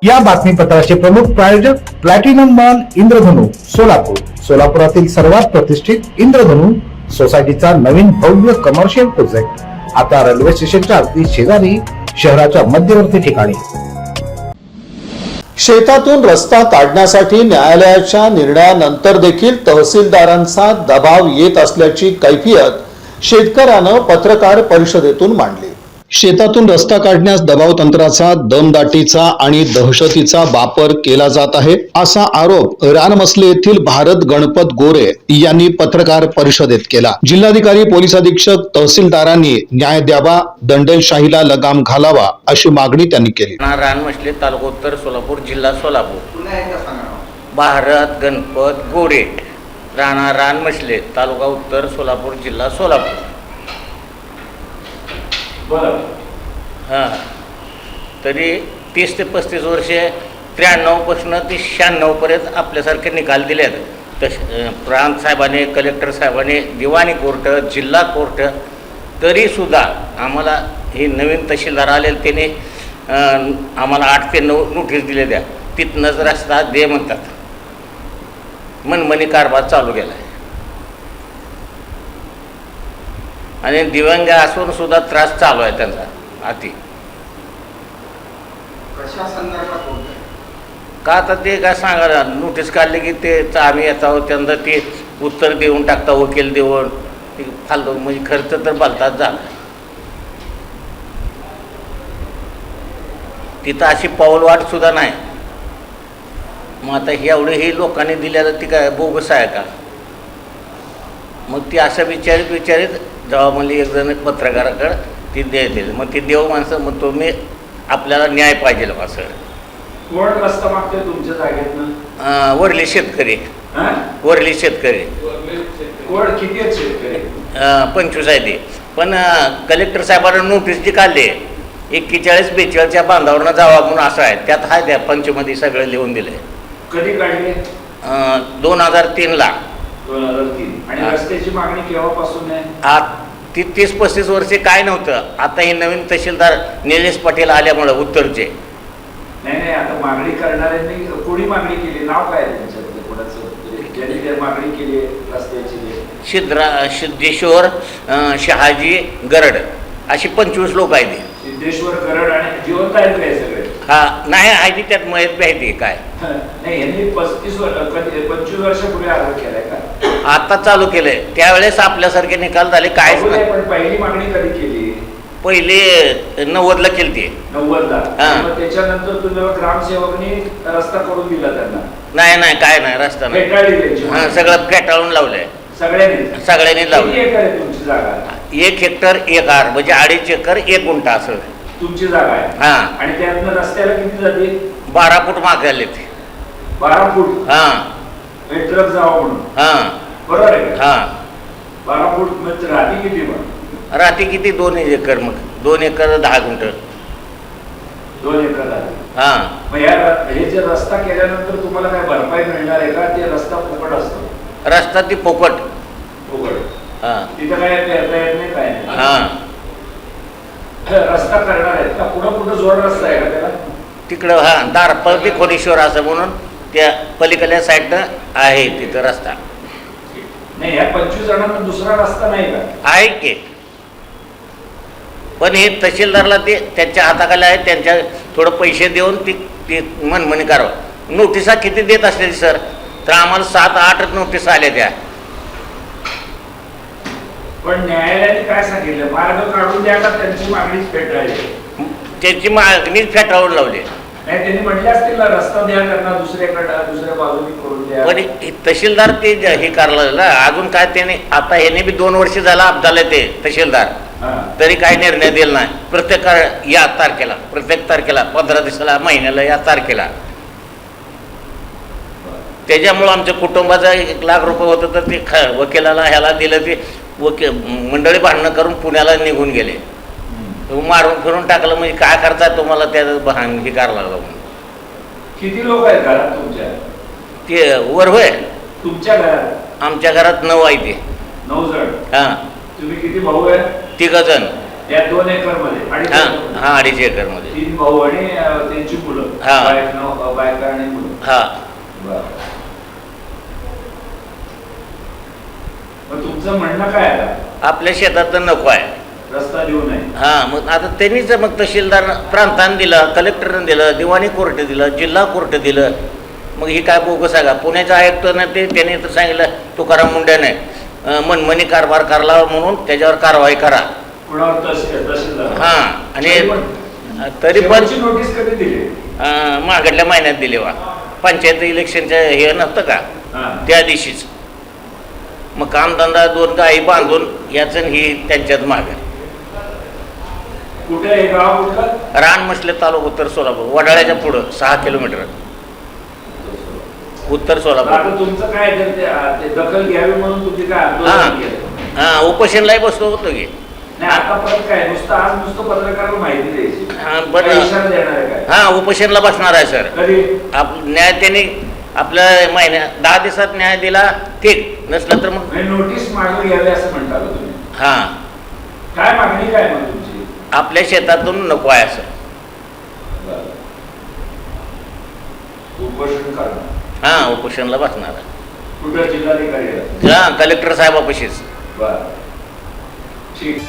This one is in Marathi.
या बातमीपत्राचे प्रमुख प्रायोजक प्लॅटिनम मॉल इंद्रधनु सोलापूर. सोलापुरातील सर्वात प्रतिष्ठित इंद्रधनु सोसायटीचा नवीन भव्य कमर्शियल प्रोजेक्ट आता रेल्वे स्टेशनच्या अगदी शेजारी शहराच्या मध्यवर्ती ठिकाणी. शेतातून रस्ता काढण्यासाठी न्यायालयाच्या निर्णयानंतर देखील तहसीलदारांचा दबाव येत असल्याची कैफियत शेतकऱ्यानं पत्रकार परिषदेतून मांडली. शेतातून रस्ता काढण्यास दबाव तंत्राचा, दमदाटीचा आणि दहशतीचा वापर केला जात आहे, असा आरोप रानमसले येथील भारत गणपत गोरे यांनी पत्रकार परिषदेत केला. जिल्हाधिकारी, पोलीस अधीक्षक, तहसीलदारांनी न्याय द्यावा, दंडेलशाहीला लगाम घालावा अशी मागणी त्यांनी केली. रानमसले, तालुका उत्तर सोलापूर, जिल्हा सोलापूर. भारत गणपत गोरे, राणा रानमसले, तालुका उत्तर सोलापूर, जिल्हा सोलापूर. हां, तरी 30 ते 35 वर्षे 93 पासून ते 96 पर्यंत आपल्यासारखे निकाल दिलेत. प्रांत साहेबांनी, कलेक्टर साहेबांनी, दिवाणी कोर्ट, जिल्हा कोर्ट, तरीसुद्धा आम्हाला हे नवीन तहसीलदार आलेले त्याने आम्हाला 8 ते 9 नोटीस दिले द्या, तिथनंच रस्ता दे म्हणतात. मनमानी कारभार चालू केला आहे आणि दिव्यांग असून सुद्धा त्रास चालू आहे त्यांचा अति. का आता ते काय सांगा, नोटीस काढली की ते आम्ही येतो त्यांना ते उत्तर देऊन टाकता, वकील देऊन फालतू, म्हणजे खर्च तर भलताच झाला. तिथं अशी पाऊलवाट सुद्धा नाही. मग आता एवढे हे लोकांनी दिल्याला ती काय बोगस आहे का? मग ती असं विचारित जेव्हा म्हणली एक जण पत्रकाराकडे ती द्यायची, मग ती देव माणसं, मग तुम्ही आपल्याला न्याय पाहिजे असं. कोण रस्ता मागते तुमच्या जागेतनं? वरली शेतकरी. वरली शेतकरी. कोण किती आहेत शेतकरी? 25 आहे ते. पण कलेक्टर साहेबांना नोटीस जी काढली 41-42च्या बांधावरनं जावा म्हणून असं आहे, त्यात आहे त्या पंचमध्ये सगळं लिहून दिलंय. कधी काढली? 2003ला. 2003. आणि रस्त्याची मागणी केव्हापासून आहे? ती 30-35 वर्षे काय नव्हतं. आता हे नवीन तहसीलदार निलेश पाटील आल्यामुळं उत्तरचे. नाही, आता मागणी करणाऱ्यांनी कोणी मागणी केली? नाव काय आहे त्यांच्याकडे कोणाचं ज्यांनी मागणी केली रस्त्याची? सिद्धेश्वर शहाजी गरड अशी 25 लोक आहेत. सिद्धेश्वर गरड आणि जिवंत आहेत काय सगळे? हा, नाही आहे ती, त्यात मयत माहिती काय नाही. यांनी 25 वर्षापूर्वी अर्ज केलाय का? आता चालू केलंय. त्यावेळेस आपल्यासारखे निकाल झाले काय? पण पहिली मागणी कधी केली? पहिले 90ला केली ती. 90ला. त्याच्यानंतर तुम्ही ग्रामसेवकनी रस्ता करून दिला त्यांना? नाही, काय नाही, रस्ता नाही. फेटाळली? सगळं फेटाळून लावलंय सगळ्यांनी लावलं. तुमची जागा 1 हेक्टर 1 आर, म्हणजे 2.5 एकर 1 गुंठा असं तुमची जागा आहे. हा. आणि त्यातनं रस्त्याला किती जाते? 12 फूट मागायले ते. 12 फूट? हा. ट्रक जावा म्हणून? हा, बरोबर आहे. हा. 12 फूट म्हणजे राहते किती? पण राहते किती? 2 एकर. मग 2 एकर 10 गुंठ. 2 एकर राहते. हा. मग हे जे रस्ता केल्यानंतर तुम्हाला काय भरपाई मिळणार आहे का? ते रस्ता फुकट असतो? रस्ता ती फुकट. हा. तिथं काय पेरता येत नाही, काय नाही. हा. रस्ता करणार आहेत का? कुठं जोड रस्ता आहे का त्याला? तिकडं हा, दारपळती खोडेश्वर असं म्हणून त्या पलीकडल्या साईडनं आहे तिथं रस्ता. नाही, या 25 जणांना दुसरा रस्ता नाही का? आहे की, पण हे तहसीलदारला ते त्यांच्या हाताखाली आहे, त्यांच्या थोडं पैसे देऊन ती मनमानी करावं. नोटिसा किती देत असलेली सर? तर आम्हाला 7-8 नोटीस आल्या त्या. पण न्यायालयाने काय सांगितलं? मार्ग काढून द्या का त्यांची मागणीच फेटाळली? त्यांची मागणीच फेटाळून लावली. नाही, त्यांनी म्हटले असतील ना रस्ता द्या त्यांना, दुसऱ्या बाजूने करून द्या. पण तहसीलदार ते हे करायला अजून काय त्याने, आता ह्याने बी 2 वर्ष झाला झाले ते तहसीलदार, तरी काही निर्णय दिला नाही. प्रत्येक तारखेला 15 दिवसाला, महिन्याला, या तारखेला. त्याच्यामुळं आमच्या कुटुंबाचं 1 लाख रुपये होतं, तर ते वकिलाला ह्याला दिलं. ते मंडळी भांडणं करून पुण्याला निघून गेले. मारून फिरून टाकलं. म्हणजे काय करताय तुम्हाला त्याचं भान हे करायला लागलं. किती लोक आहेत घरात तुमच्या? ते वर होय, तुमच्या घरात? आमच्या घरात 9 आहे ते. 9 जण. हा. तुम्ही किती भाऊ आहे? 3 जण. या 2 एकर मध्ये हा हा 2.5 एकर मध्ये 3 भाऊ आणि त्यांची मुलं, हा. बायका आणि मुलं. हा. बरं. मग तुमचं म्हणणं काय आहे? आपल्या शेतात तर नको आहे रस्ता देऊ नये. हा. मग आता त्यांनीच मग तहसीलदार प्रांतानं दिलं, कलेक्टरनं दिलं, दिवाणी कोर्ट दिलं, जिल्हा कोर्ट दिलं. मग ही काय बोगस आहे का? पुण्याचं आयुक्तानं ते त्याने तर सांगितलं तुकाराम मुंडेने मनमानी कारभार करला म्हणून त्याच्यावर कारवाई करा. कुणावर तहसीलदार? हा. आणि तरी पण शेवटची नोटीस कधी दिली? मागल्या महिन्यात दिली वा. पंचायत इलेक्शनच्या हे नव्हतं का हा. त्या दिवशीच. मग कामधंदा 2 गाई बांधून याचं ही त्यांच्यात माग. कुठे हे गाव कुठलं? रानमसले तालुका उत्तर सोलापूर, वडाळ्याच्या पुढं 6 किलोमीटर उत्तर सोलापूर. आता तुमचं काय ते दखल घ्यावी म्हणून तुम्ही काय आंदोलन केलं? हा उपोषणलाही बसलो होतो की. नाही आता परत काय नुसतं आज नुसतं पत्रकाराला माहिती द्यायची? हा बरं. काय इशारा देणार आहे काय? हा उपोषणला बसणार आहे सर. कधी? न्याय त्यांनी आपल्या महिन्यात 10 दिवसात न्याय दिला ठीक, नसलं तर मग नोटीस मागं घ्यावी असं म्हणता का तुम्ही? हा काय मागणी काय मग तुमची? आपल्या शेतातून नको आहे असं. बरं. उपोषण करणार? हा उपोषणला बसणार आहे. कुठं? जिल्हाधिकारी? हा कलेक्टर साहेबापाशीच. बरं ठीक.